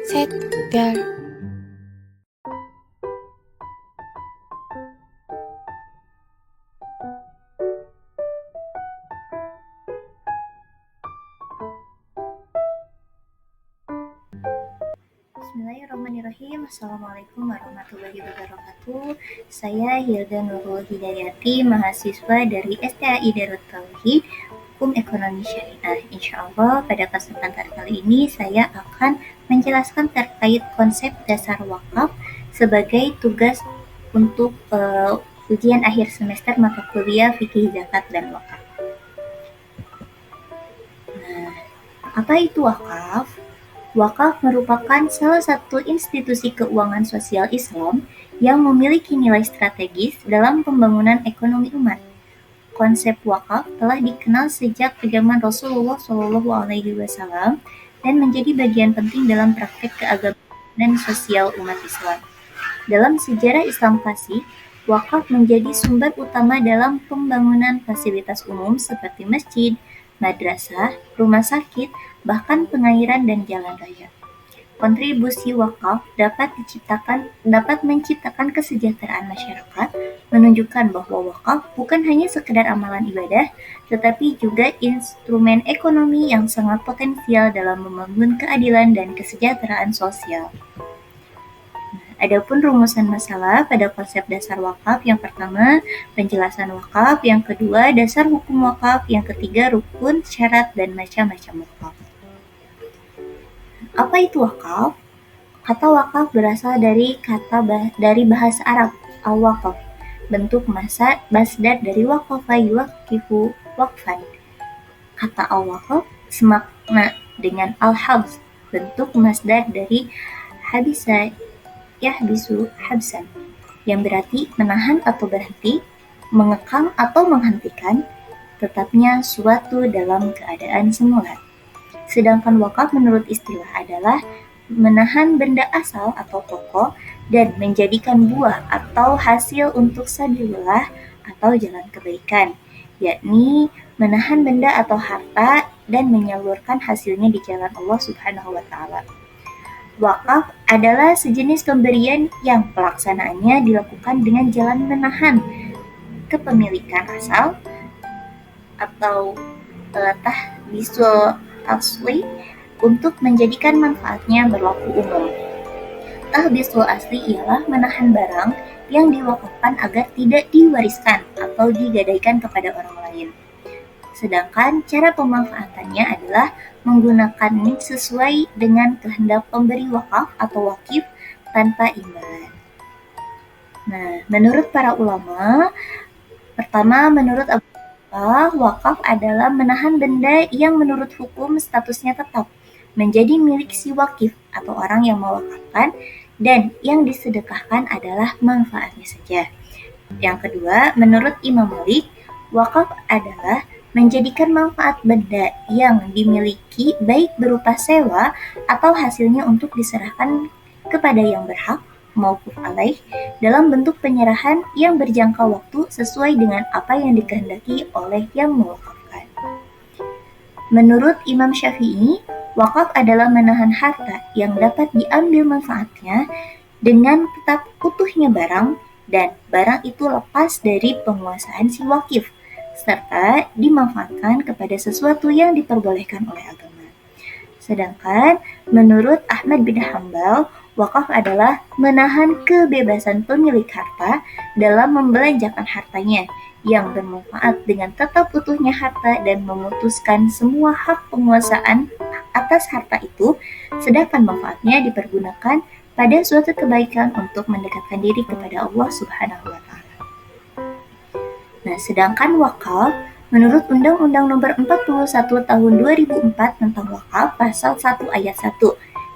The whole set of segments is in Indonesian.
셋, 별. Bismillahirrahmanirrahim. Assalamualaikum warahmatullahi wabarakatuh. Saya Hilda Nurul Hidayati, mahasiswa dari STAI Darut Tauhid Hukum Ekonomi Syariah. Insyaallah pada kesempatan kali ini saya akan menjelaskan terkait konsep dasar wakaf sebagai tugas untuk ujian akhir semester mata kuliah Fikih Zakat dan Wakaf. Nah, apa itu wakaf? Wakaf merupakan salah satu institusi keuangan sosial Islam yang memiliki nilai strategis dalam pembangunan ekonomi umat. Konsep wakaf telah dikenal sejak zaman Rasulullah SAW dan menjadi bagian penting dalam praktek keagamaan dan sosial umat Islam. Dalam sejarah Islam klasik, wakaf menjadi sumber utama dalam pembangunan fasilitas umum seperti masjid, madrasah, rumah sakit, bahkan pengairan dan jalan raya. Kontribusi wakaf dapat menciptakan kesejahteraan masyarakat, menunjukkan bahwa wakaf bukan hanya sekedar amalan ibadah, tetapi juga instrumen ekonomi yang sangat potensial dalam membangun keadilan dan kesejahteraan sosial. Adapun rumusan masalah pada konsep dasar wakaf, yang pertama penjelasan wakaf, yang kedua dasar hukum wakaf, yang ketiga rukun, syarat, dan macam-macam wakaf. Apa itu wakaf? Kata wakaf berasal dari bahasa Arab al-waqaf, bentuk masdar dari waqafa yuwaqifu waqfan. Kata al-waqaf semakna dengan al-habs, bentuk masdar dari habisa yahbisu habsan, yang berarti menahan atau berhenti, mengekang atau menghentikan tetapnya suatu dalam keadaan semula. Sedangkan wakaf menurut istilah adalah menahan benda asal atau pokok dan menjadikan buah atau hasil untuk sabilillah atau jalan kebaikan, yakni menahan benda atau harta dan menyalurkan hasilnya di jalan Allah Subhanahu wa Ta'ala. Wakaf adalah sejenis pemberian yang pelaksanaannya dilakukan dengan jalan menahan kepemilikan asal atau tahbisul asli untuk menjadikan manfaatnya berlaku umum. Tahbisul asli ialah menahan barang yang diwakafkan agar tidak diwariskan atau digadaikan kepada orang lain. Sedangkan cara pemanfaatannya adalah menggunakannya sesuai dengan kehendak pemberi wakaf atau wakif tanpa imbalan. Nah, menurut para ulama, pertama menurut Abu Hanifah, wakaf adalah menahan benda yang menurut hukum statusnya tetap menjadi milik si wakif atau orang yang mewakafkan, dan yang disedekahkan adalah manfaatnya saja. Yang kedua, menurut Imam Malik, wakaf adalah menjadikan manfaat benda yang dimiliki baik berupa sewa atau hasilnya untuk diserahkan kepada yang berhak maupun alaih dalam bentuk penyerahan yang berjangka waktu sesuai dengan apa yang dikehendaki oleh yang mewakafkan. Menurut Imam Syafi'i, wakaf adalah menahan harta yang dapat diambil manfaatnya dengan tetap utuhnya barang dan barang itu lepas dari penguasaan si wakif serta dimanfaatkan kepada sesuatu yang diperbolehkan oleh agama. Sedangkan menurut Ahmad bin Hambal, wakaf adalah menahan kebebasan pemilik harta dalam membelanjakan hartanya yang bermanfaat dengan tetap utuhnya harta dan memutuskan semua hak penguasaan atas harta itu, sedangkan manfaatnya dipergunakan pada suatu kebaikan untuk mendekatkan diri kepada Allah Subhanahu wa Ta'ala. Nah, sedangkan wakaf menurut Undang-Undang Nomor 41 Tahun 2004 tentang wakaf pasal 1 ayat 1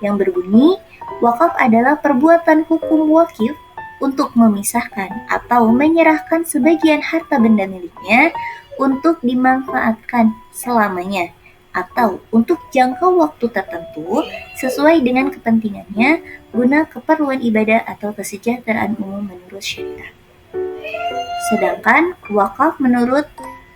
yang berbunyi, wakaf adalah perbuatan hukum wakif untuk memisahkan atau menyerahkan sebagian harta benda miliknya untuk dimanfaatkan selamanya atau untuk jangka waktu tertentu sesuai dengan kepentingannya guna keperluan ibadah atau kesejahteraan umum menurut syariat. Sedangkan wakaf menurut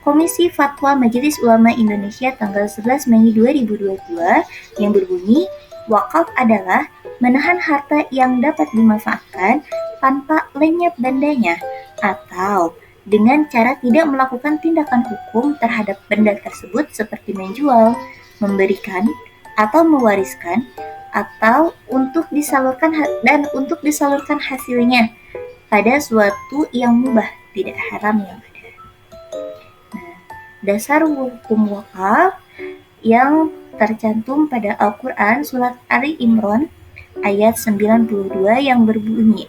Komisi Fatwa Majelis Ulama Indonesia tanggal 11 Mei 2022 yang berbunyi, Wakaf adalah menahan harta yang dapat dimanfaatkan tanpa lenyap bandanya atau dengan cara tidak melakukan tindakan hukum terhadap benda tersebut seperti menjual, memberikan, atau mewariskan atau untuk disalurkan hasilnya pada suatu yang mubah, tidak haram yang ada. Nah, dasar hukum wakaf yang tercantum pada Al-Quran surat Ali Imran ayat 92 yang berbunyi,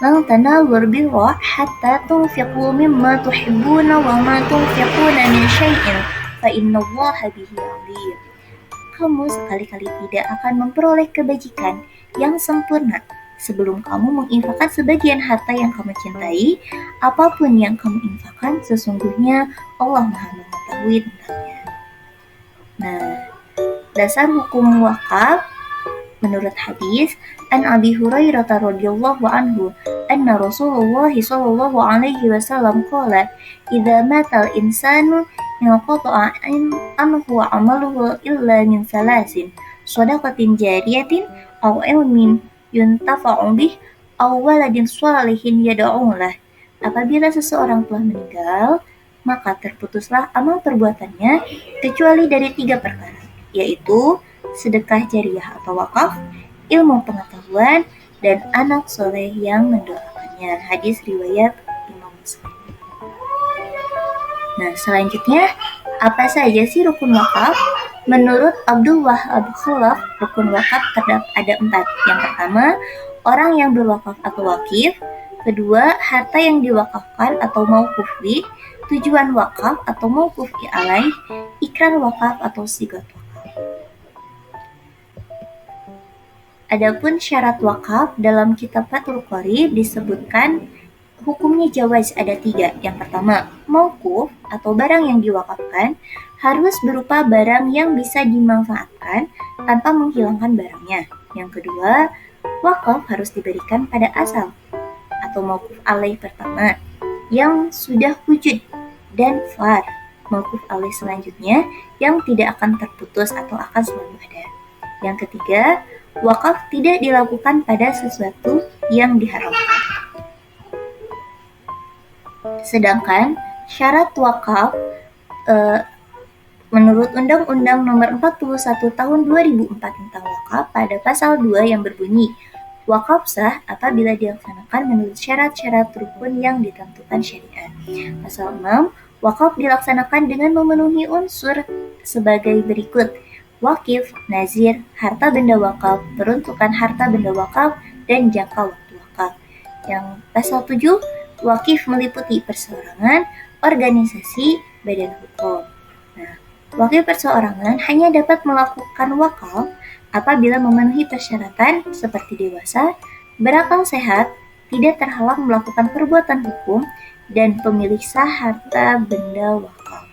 "Lan tanalul birra hatta tunfiqu mimma tuhibbuna wa ma tunfiquna min syai'in fa innallaha bihi alim." Kamu sekali-kali tidak akan memperoleh kebajikan yang sempurna sebelum kamu menginfakkan sebagian harta yang kamu cintai. Apapun yang kamu infakkan, sesungguhnya Allah Maha mengetahui tentangnya. Nah, dasar hukum wakaf menurut hadis an Abi Hurairah radhiyallahu anhu anna Rasulullah sallallahu alaihi wasallam qala idza matal insanu inqata'a anhu amaluhu illa min salasin shadaqatin jariyatin aw ilmin yuntafa'u bih aw waladin shalihin yad'u lah. Apabila seseorang telah meninggal, maka terputuslah amal perbuatannya kecuali dari 3 perkara, yaitu sedekah jariah atau wakaf, ilmu pengetahuan, dan anak soleh yang mendoakannya. Hadis riwayat Imam Muslim. Nah, selanjutnya, apa saja sih rukun wakaf? Menurut Abdul Wahab Khalaf, rukun wakaf ada 4. Yang pertama, orang yang berwakaf atau wakif. Kedua, harta yang diwakafkan atau mauquf bih, tujuan wakaf atau mauquf alaih, ikrar wakaf atau sigat wakaf. Adapun syarat wakaf dalam kitab Fathul Qorib disebutkan hukumnya jawaz ada 3. Yang pertama, mauquf atau barang yang diwakafkan harus berupa barang yang bisa dimanfaatkan tanpa menghilangkan barangnya. Yang kedua, wakaf harus diberikan pada asal atau mauquf alaih pertama yang sudah wujud, dan far, mauquf alaih selanjutnya yang tidak akan terputus atau akan selalu ada. Yang ketiga, wakaf tidak dilakukan pada sesuatu yang diharamkan. Sedangkan syarat wakaf menurut Undang-Undang Nomor 41 Tahun 2004 tentang wakaf pada pasal 2 yang berbunyi, wakaf sah apabila dilaksanakan menurut syarat-syarat rukun yang ditentukan syariat. Pasal 6, wakaf dilaksanakan dengan memenuhi unsur sebagai berikut: wakif, nazir, harta benda wakaf, peruntukan harta benda wakaf, dan jangka waktu wakaf. Yang pasal 7, wakif meliputi perseorangan, organisasi, badan hukum. Nah, wakif perseorangan hanya dapat melakukan wakaf apabila memenuhi persyaratan seperti dewasa, berakal sehat, tidak terhalang melakukan perbuatan hukum, dan pemilik sah harta benda wakaf.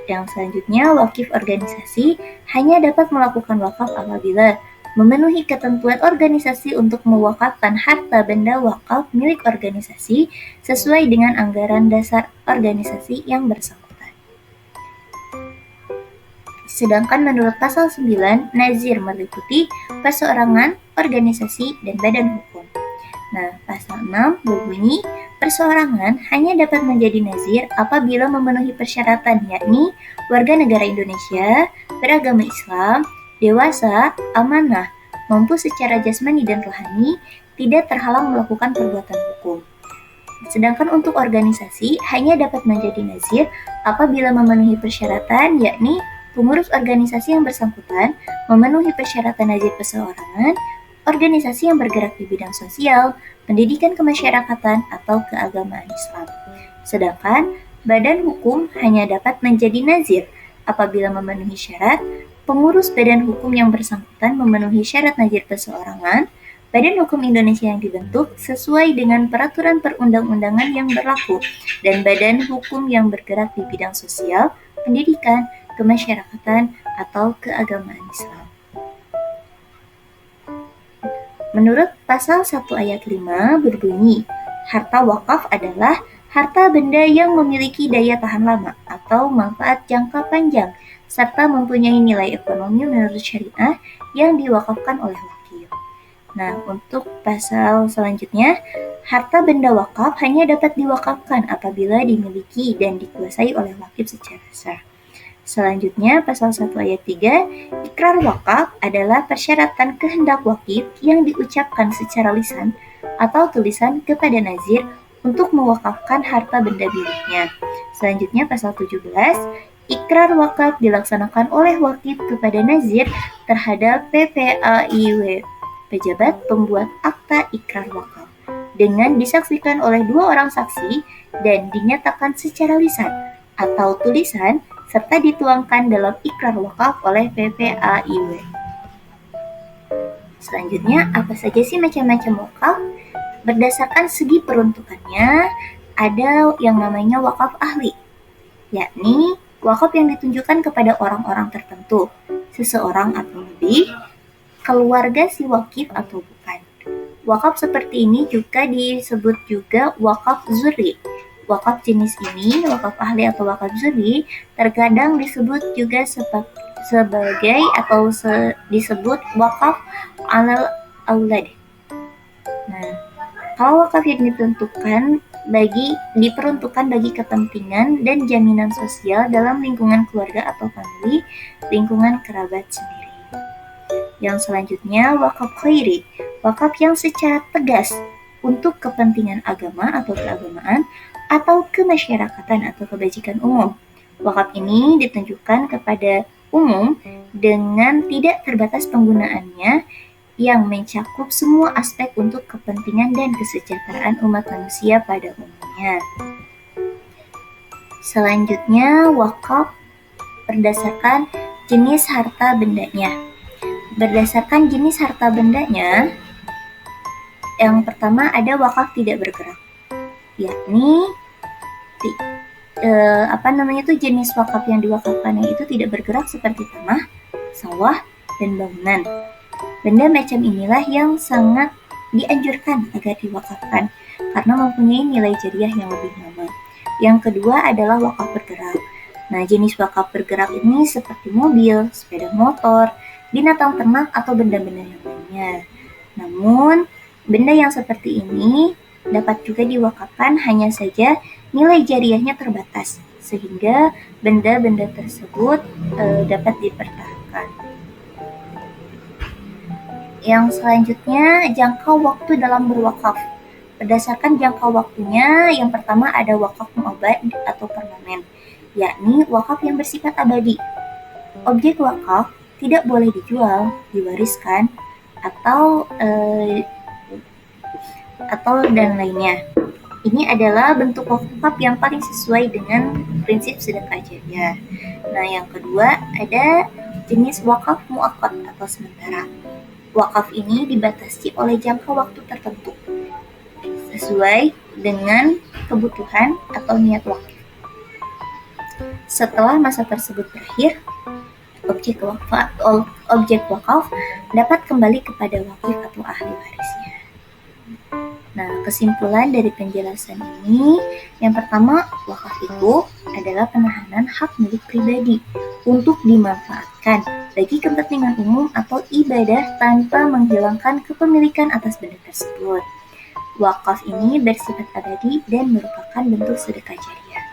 Yang selanjutnya, wakif organisasi hanya dapat melakukan wakaf apabila memenuhi ketentuan organisasi untuk mewakafkan harta benda wakaf milik organisasi sesuai dengan anggaran dasar organisasi yang bersangkutan. Sedangkan menurut pasal 9, nazir meliputi perseorangan, organisasi, dan badan hukum. Nah, pasal 6 berbunyi, perseorangan hanya dapat menjadi nazir apabila memenuhi persyaratan, yakni warga negara Indonesia, beragama Islam, dewasa, amanah, mampu secara jasmani dan rohani, tidak terhalang melakukan perbuatan hukum. Sedangkan untuk organisasi hanya dapat menjadi nazir apabila memenuhi persyaratan, yakni pengurus organisasi yang bersangkutan memenuhi persyaratan nazir perseorangan, organisasi yang bergerak di bidang sosial, pendidikan kemasyarakatan, atau keagamaan Islam. Sedangkan badan hukum hanya dapat menjadi nazir apabila memenuhi syarat pengurus badan hukum yang bersangkutan memenuhi syarat nazir perseorangan, badan hukum Indonesia yang dibentuk sesuai dengan peraturan perundang-undangan yang berlaku, dan badan hukum yang bergerak di bidang sosial, pendidikan, kemasyarakatan, atau keagamaan Islam. Menurut pasal 1 ayat 5 berbunyi, harta wakaf adalah harta benda yang memiliki daya tahan lama atau manfaat jangka panjang, serta mempunyai nilai ekonomi menurut syariah yang diwakafkan oleh wakil. Nah, untuk pasal selanjutnya, harta benda wakaf hanya dapat diwakafkan apabila dimiliki dan dikuasai oleh wakil secara sah. Selanjutnya, pasal 1 ayat 3, ikrar wakaf adalah persyaratan kehendak wakil yang diucapkan secara lisan atau tulisan kepada nazir untuk mewakafkan harta benda miliknya. Selanjutnya, pasal 17, ikrar wakaf dilaksanakan oleh wakil kepada nazir terhadap PPAIW, pejabat pembuat akta ikrar wakaf, dengan disaksikan oleh 2 orang saksi dan dinyatakan secara lisan atau tulisan serta dituangkan dalam ikrar wakaf oleh PPAIW. Selanjutnya, apa saja sih macam-macam wakaf? Berdasarkan segi peruntukannya, ada yang namanya wakaf ahli, yakni wakaf yang ditunjukkan kepada orang-orang tertentu, seseorang atau lebih, keluarga si wakif atau bukan. Wakaf seperti ini juga disebut juga wakaf zuri. Wakaf jenis ini, wakaf ahli atau wakaf zuri, terkadang disebut juga sebagai atau disebut wakaf alal aulad. Nah, kalau wakaf yang diperuntukkan bagi kepentingan dan jaminan sosial dalam lingkungan keluarga atau famili, lingkungan kerabat sendiri. Yang selanjutnya, wakaf khairi, wakaf yang secara tegas untuk kepentingan agama atau keagamaan atau kemasyarakatan atau kebajikan umum. Wakaf ini ditunjukkan kepada umum dengan tidak terbatas penggunaannya yang mencakup semua aspek untuk kepentingan dan kesejahteraan umat manusia pada umumnya. Selanjutnya, wakaf berdasarkan jenis harta bendanya. Berdasarkan jenis harta bendanya, yang pertama ada wakaf tidak bergerak, yakni jenis wakaf yang diwakafkannya itu tidak bergerak seperti tanah, sawah, dan bangunan. Benda macam inilah yang sangat dianjurkan agar diwakafkan karena mempunyai nilai jariah yang lebih lama. Yang kedua adalah wakaf bergerak. Nah, jenis wakaf bergerak ini seperti mobil, sepeda motor, binatang ternak, atau benda-benda yang lainnya. Namun, benda yang seperti ini dapat juga diwakafkan, hanya saja nilai jariahnya terbatas, sehingga benda-benda tersebut dapat dipertahankan. Yang selanjutnya, jangka waktu dalam berwakaf. Berdasarkan jangka waktunya, yang pertama ada wakaf mu'abbad atau permanen, yakni wakaf yang bersifat abadi. Objek wakaf tidak boleh dijual, diwariskan, atau dan lainnya. Ini adalah bentuk wakaf yang paling sesuai dengan prinsip sedekah jariah. Nah, yang kedua ada jenis wakaf muakkad atau sementara. Wakaf ini dibatasi oleh jangka waktu tertentu sesuai dengan kebutuhan atau niat wakif. Setelah masa tersebut berakhir, objek wakaf dapat kembali kepada wakif atau ahli warisnya. Nah, kesimpulan dari penjelasan ini, yang pertama, wakaf itu adalah penahanan hak milik pribadi untuk dimanfaatkan bagi kepentingan umum atau ibadah tanpa menghilangkan kepemilikan atas benda tersebut. Wakaf ini bersifat abadi dan merupakan bentuk sedekah jariah.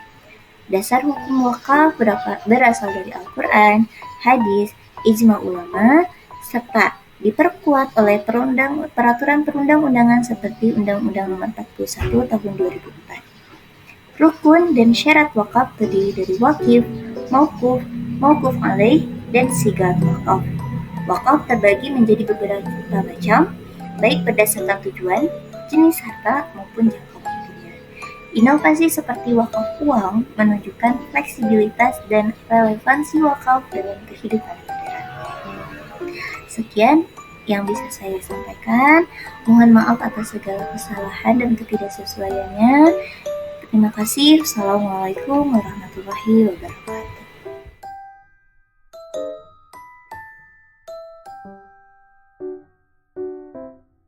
Dasar hukum wakaf berasal dari Al-Quran, hadis, ijma ulama, serta diperkuat oleh peraturan perundang-undangan seperti Undang-Undang Nomor 41 Tahun 2004. Rukun dan syarat wakaf terdiri dari wakif, mauquf alaih, dan sigat wakaf. Wakaf terbagi menjadi beberapa macam, baik berdasarkan tujuan, jenis harta, maupun jangka waktunya. Inovasi seperti wakaf uang menunjukkan fleksibilitas dan relevansi wakaf dalam kehidupan modern. Sekian yang bisa saya sampaikan. Mohon maaf atas segala kesalahan dan ketidaksesuaiannya. Terima kasih. Assalamualaikum warahmatullahi wabarakatuh.